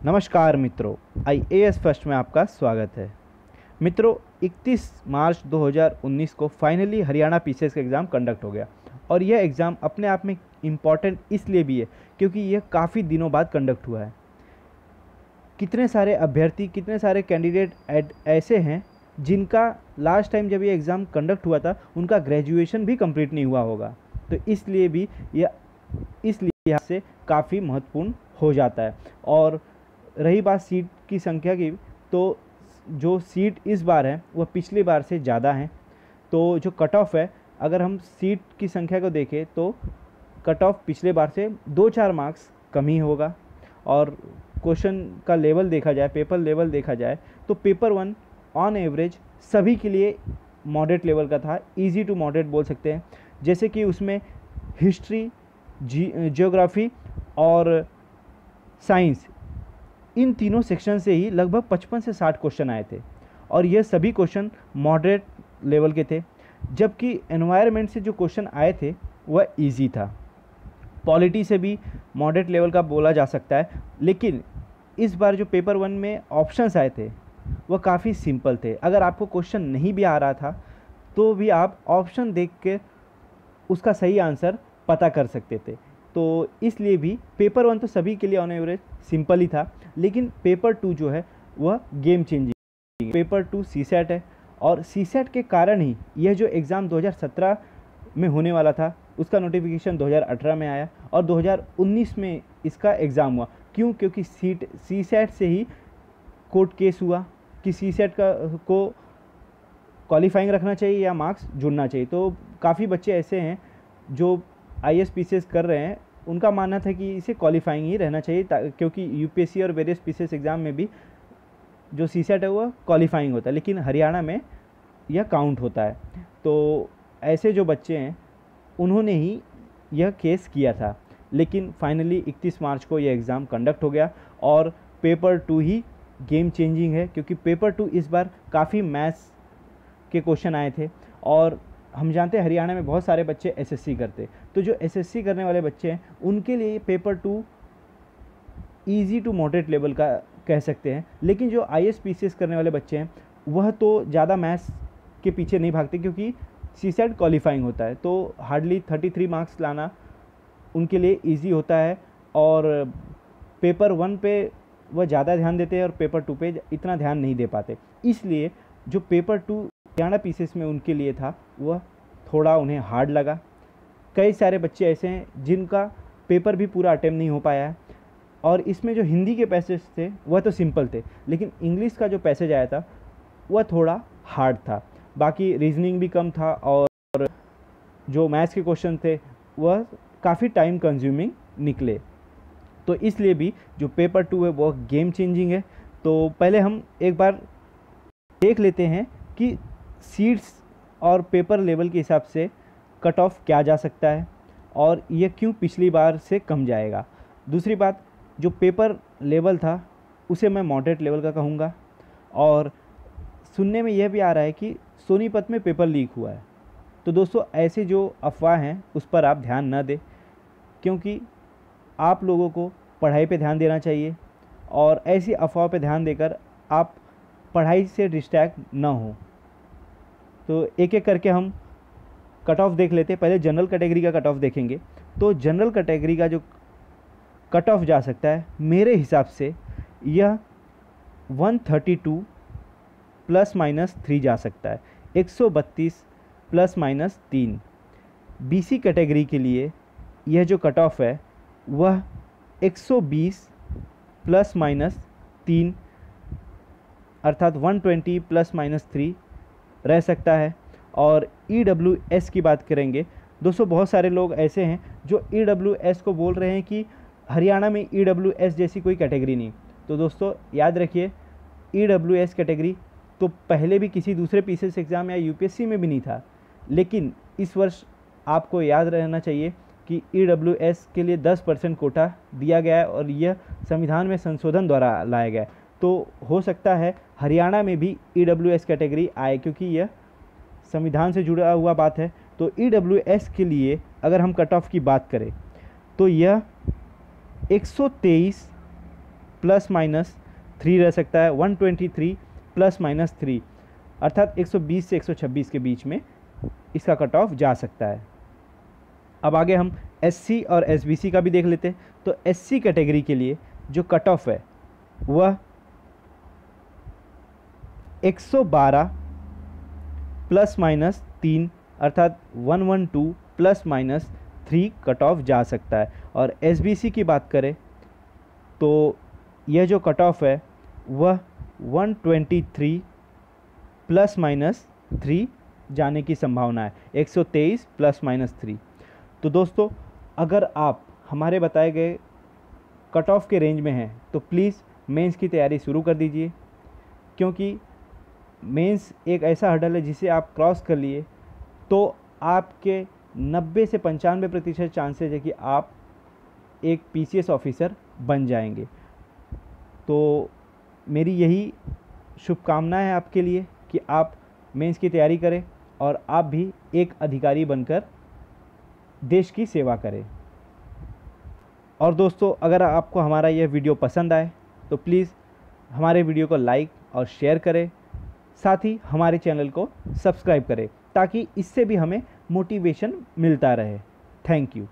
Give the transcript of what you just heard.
नमस्कार मित्रों, IAS first में आपका स्वागत है। मित्रों, 31 मार्च 2019 को फाइनली हरियाणा पीसीएस का एग्ज़ाम कंडक्ट हो गया और यह एग्ज़ाम अपने आप में इम्पॉर्टेंट इसलिए भी है क्योंकि यह काफ़ी दिनों बाद कंडक्ट हुआ है। कितने सारे अभ्यर्थी, कितने सारे कैंडिडेट ऐसे हैं जिनका लास्ट टाइम जब ये एग्ज़ाम कंडक्ट हुआ था उनका ग्रेजुएशन भी कंप्लीट नहीं हुआ होगा, तो इसलिए भी यह इस लिहाज से काफ़ी महत्वपूर्ण हो जाता है। और रही बात सीट की संख्या की, तो जो सीट इस बार है वह पिछली बार से ज़्यादा है। तो जो कट ऑफ है, अगर हम सीट की संख्या को देखें तो कट ऑफ पिछले बार से 2-4 मार्क्स कम ही होगा। और क्वेश्चन का लेवल देखा जाए, पेपर लेवल देखा जाए, तो पेपर 1 ऑन एवरेज सभी के लिए मॉडरेट लेवल का था, इजी टू मॉडरेट बोल सकते हैं। जैसे कि उसमें हिस्ट्री, जियोग्राफी और साइंस, इन तीनों सेक्शन से ही लगभग 55 से 60 क्वेश्चन आए थे और ये सभी क्वेश्चन मॉडरेट लेवल के थे। जबकि एनवायरनमेंट से जो क्वेश्चन आए थे वह इजी था। पॉलिटी से भी मॉडरेट लेवल का बोला जा सकता है, लेकिन इस बार जो पेपर 1 में ऑप्शंस आए थे वह काफ़ी सिंपल थे। अगर आपको क्वेश्चन नहीं भी आ रहा था तो भी आप ऑप्शन देख के उसका सही आंसर पता कर सकते थे। तो इसलिए भी पेपर 1 तो सभी के लिए ऑन एवरेज सिंपल ही था, लेकिन पेपर 2 जो है वह गेम चेंजिंग। पेपर 2 सीसैट है और सीसैट के कारण ही यह जो एग्ज़ाम 2017 में होने वाला था उसका नोटिफिकेशन 2018 में आया और 2019 में इसका एग्ज़ाम हुआ। क्यों? क्योंकि सीसैट से ही कोर्ट केस हुआ कि सीसैट को क्वालिफाइंग रखना चाहिए या मार्क्स जुड़ना चाहिए। तो काफ़ी बच्चे ऐसे हैं जो IAS PCS कर रहे हैं, उनका मानना था कि इसे क्वालिफाइंग ही रहना चाहिए, क्योंकि यूपीएससी और वेरियस PCS एग्ज़ाम में भी जो सीसैट है वह क्वालिफाइंग होता है, लेकिन हरियाणा में यह काउंट होता है। तो ऐसे जो बच्चे हैं उन्होंने ही यह केस किया था, लेकिन फाइनली 31 मार्च को यह एग्ज़ाम कंडक्ट हो गया और पेपर 2 ही गेम चेंजिंग है, क्योंकि पेपर 2 इस बार काफ़ी मैथ्स के क्वेश्चन आए थे। और हम जानते हैं हरियाणा में बहुत सारे बच्चे SSC करते, तो जो SSC करने वाले बच्चे हैं उनके लिए paper 2 easy to moderate level का कह सकते हैं। लेकिन जो IAS PCS करने वाले बच्चे हैं वह तो ज़्यादा मैथ्स के पीछे नहीं भागते, क्योंकि सीसैट क्वालिफाइंग होता है, तो हार्डली 33 मार्क्स लाना उनके लिए ईजी होता है। और पेपर 1 पे वह ज़्यादा ध्यान देते हैं और पेपर 2 पे इतना ध्यान नहीं दे पाते। इसलिए जो पेपर 2 हरियाणा PCS में उनके लिए था वह थोड़ा उन्हें हार्ड लगा। कई सारे बच्चे ऐसे हैं जिनका पेपर भी पूरा अटेम्प्ट नहीं हो पाया है। और इसमें जो हिंदी के पैसेज थे वह तो सिंपल थे, लेकिन इंग्लिश का जो पैसेज आया था वह थोड़ा हार्ड था। बाकी रीजनिंग भी कम था और जो मैथ्स के क्वेश्चन थे वह काफ़ी टाइम कंज्यूमिंग निकले। तो इसलिए भी जो पेपर 2 है वह गेम चेंजिंग है। तो पहले हम एक बार देख लेते हैं कि सीट्स और पेपर लेवल के हिसाब से कट ऑफ क्या जा सकता है और यह क्यों पिछली बार से कम जाएगा। दूसरी बात, जो पेपर लेवल था उसे मैं मॉडरेट लेवल का कहूँगा। और सुनने में यह भी आ रहा है कि सोनीपत में पेपर लीक हुआ है। तो दोस्तों, ऐसे जो अफवाह हैं उस पर आप ध्यान न दें, क्योंकि आप लोगों को पढ़ाई पे ध्यान देना चाहिए और ऐसी अफवाह पे ध्यान देकर आप पढ़ाई से डिस्ट्रैक्ट ना हो। तो एक एक करके हम कट ऑफ देख लेते हैं। पहले जनरल कैटेगरी का कट ऑफ देखेंगे। तो जनरल कैटेगरी का जो कट ऑफ जा सकता है मेरे हिसाब से यह 132 ±3 जा सकता है, 132 ±3। BC कैटेगरी के लिए यह जो कट ऑफ है वह 120 ±3 अर्थात 120 ±3 रह सकता है। और EWS की बात करेंगे दोस्तों, बहुत सारे लोग ऐसे हैं जो EWS को बोल रहे हैं कि हरियाणा में EWS जैसी कोई कैटेगरी नहीं। तो दोस्तों याद रखिए, EWS कैटेगरी तो पहले भी किसी दूसरे PCS एग्ज़ाम या UPSC में भी नहीं था, लेकिन इस वर्ष आपको याद रहना चाहिए कि EWS के लिए 10% कोटा दिया गया है और यह संविधान में संशोधन द्वारा लाया गया है। तो हो सकता है हरियाणा में भी EWS कैटेगरी आए, क्योंकि यह संविधान से जुड़ा हुआ बात है। तो EWS के लिए अगर हम कट ऑफ की बात करें तो यह 123 प्लस माइनस 3 रह सकता है, 123 प्लस माइनस 3, अर्थात 120 से 126 के बीच में इसका कट ऑफ जा सकता है। अब आगे हम एससी और एसबीसी का भी देख लेते हैं। तो एससी कैटेगरी के लिए जो कट ऑफ है वह 112 प्लस माइनस 3 अर्थात 112 प्लस माइनस 3 कट ऑफ जा सकता है। और एसबीसी की बात करें तो यह जो कट ऑफ है वह 123 प्लस माइनस 3 जाने की संभावना है, 123 प्लस माइनस 3। तो दोस्तों अगर आप हमारे बताए गए कट ऑफ के रेंज में हैं तो प्लीज़ मेंस की तैयारी शुरू कर दीजिए, क्योंकि मेंस एक ऐसा हर्डल है जिसे आप क्रॉस कर लिए तो आपके 90 से 95% चांसेज है कि आप एक पीसीएस ऑफिसर बन जाएंगे। तो मेरी यही शुभकामनाएं है आपके लिए कि आप मेंस की तैयारी करें और आप भी एक अधिकारी बनकर देश की सेवा करें। और दोस्तों अगर आपको हमारा यह वीडियो पसंद आए तो प्लीज़ हमारे वीडियो को लाइक और शेयर करें, साथ ही हमारे चैनल को सब्सक्राइब करें ताकि इससे भी हमें मोटिवेशन मिलता रहे। Thank you.